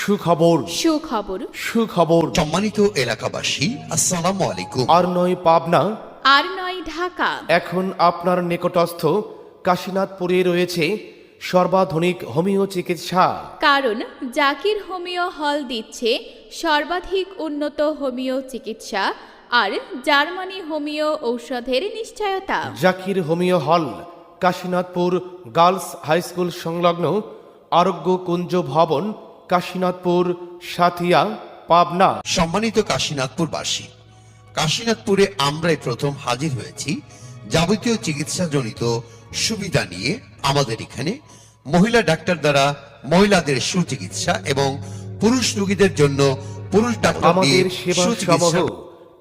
সুখবর সুখবর সুখবর। সম্মানিত এলাকাবাসী, আসসালামু আলাইকুম। আর নয় পাবনা, আর নয় ঢাকা, এখন আপনার নিকটস্থ কাশীনাথপুরে রয়েছে সর্বাধুনিক হোমিও চিকিৎসা। কারণ জাকির হোমিও হল দিচ্ছে সর্বাধিক উন্নত হোমিও চিকিৎসা আর জার্মানি হোমিও ঔষধের নিশ্চয়তা। জাকির হোমিও হল কাশীনাথপুর গার্লস হাই স্কুল সংলগ্ন আরোগ্য কুঞ্জ ভবন, কাশীনাথপুর, সাথিয়া, পাবনা। সম্মানিত কাশীনাথপুরবাসী, কাশীনাথপুরে আমরাই প্রথম হাজির হয়েছি যাবতীয় চিকিৎসাজনিত সুবিধা নিয়ে। আমাদের এখানে মহিলা ডাক্তার দ্বারা মহিলাদের সুচিকিৎসা এবং পুরুষ রোগীদের জন্য পুরুষ ডাক্তার দিয়ে আমাদের সেবা সমূহ সুচিকিৎসা।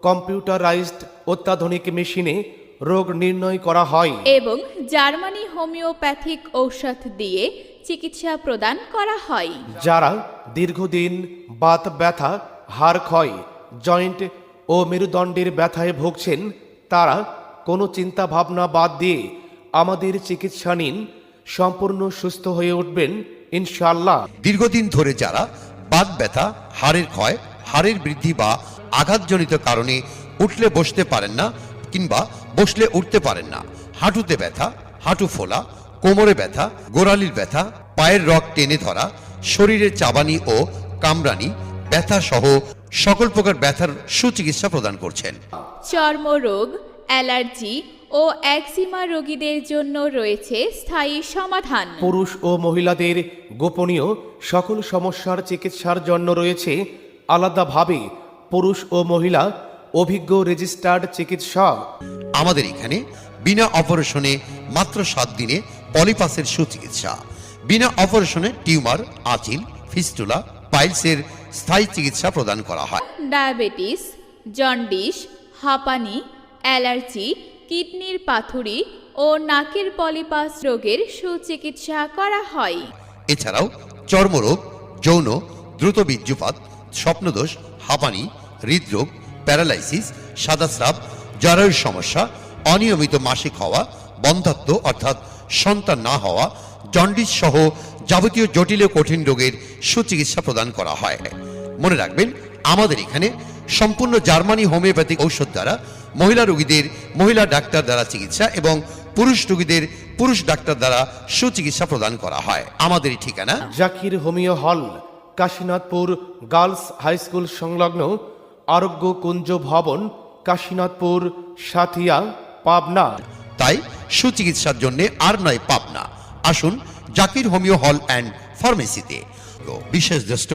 কম্পিউটারাইজড অত্যাধুনিক মেশিনে রোগ নির্ণয় করা হয় এবং জার্মানি হোমিওপ্যাথিক ঔষধ দিয়ে চিকিৎসা প্রদান করা হয়। যারা দীর্ঘদিন বাত ব্যথা, হাড় ক্ষয়, জয়েন্ট ও মেরুদণ্ডের ব্যথায় ভুগছেন, তারা কোনো চিন্তা ভাবনা বাদ দিয়ে আমাদের চিকিৎসা নিন, সম্পূর্ণ সুস্থ হয়ে উঠবেন ইনশাআল্লাহ। দীর্ঘদিন ধরে যারা বাত ব্যথা, হাড়ের ক্ষয়, হাড়ের বৃদ্ধি বা আঘাতজনিত কারণে উঠলে বসতে পারেন না কিংবা বসলে উঠতে পারেন না, হাঁটুতে ব্যথা, হাঁটু ফোলা, কোমরে ব্যথা, গোড়ালির ব্যথা, পায়ের রগ টেনে ধরা, শরীরের চাবানি ও কামরানি ব্যথা সহ সকল প্রকার ব্যথার সুচিকিৎসা প্রদান করছেন। চর্মরোগ, অ্যালার্জি ও একজিমা রোগীদের জন্য রয়েছে স্থায়ী সমাধান। পুরুষ ও মহিলাদের গোপনীয় সকল সমস্যার চিকিৎসার জন্য রয়েছে আলাদাভাবে পুরুষ ও মহিলা অভিজ্ঞ রেজিস্টার্ড চিকিৎসক। আমাদের এখানে বিনা অপারেশনে মাত্র 7 দিনে পলিপাসের সুচিকিৎসা, বিনা অপারেশনে টিউমার, আঁচিল, ফিস্টুলা, পাইলসের স্থায়ী চিকিৎসা প্রদান করা হয়। ডায়াবেটিস, জন্ডিস, হাঁপানি, অ্যালার্জি, কিডনির পাথুরি ও নাকের পলিপাস রোগের সুচিকিৎসা করা হয়। এছাড়াও চর্মরোগ, যৌন, দ্রুত বীর্যপাত, স্বপ্নদোষ, হাঁপানি, হৃদরোগ, প্যারালাইসিস, সাদাস্রাব, জরায়ুর সমস্যা, অনিয়মিত মাসিক হওয়া, বন্ধ্যাত্ব অর্থাৎ সন্তান না হওয়া, জন্ডিস সহ যাবতীয় জটিল ও কঠিন রোগের সুচিকিৎসা প্রদান করা হয়। মনে রাখবেন, আমাদের এখানে সম্পূর্ণ জার্মানি হোমিওপ্যাথিক ঔষধ দ্বারা মহিলা রোগীদের মহিলা ডাক্তার দ্বারা চিকিৎসা এবং পুরুষ রোগীদের পুরুষ ডাক্তার দ্বারা সুচিকিৎসা প্রদান করা হয়। আমাদের এই ঠিকানা জাকির হোমিও হল, কাশীনাথপুর গার্লস হাই স্কুল সংলগ্ন আরোগ্য কুঞ্জ ভবন, কাশীনাথপুর, সাথিয়া, পাবনা। তাই সুচিকিৎসার জন্য আর নয় পাবনা। আসুন জাকির হোমিও হল অ্যান্ড ফার্মেসিতে। বিশেষ দ্রষ্ট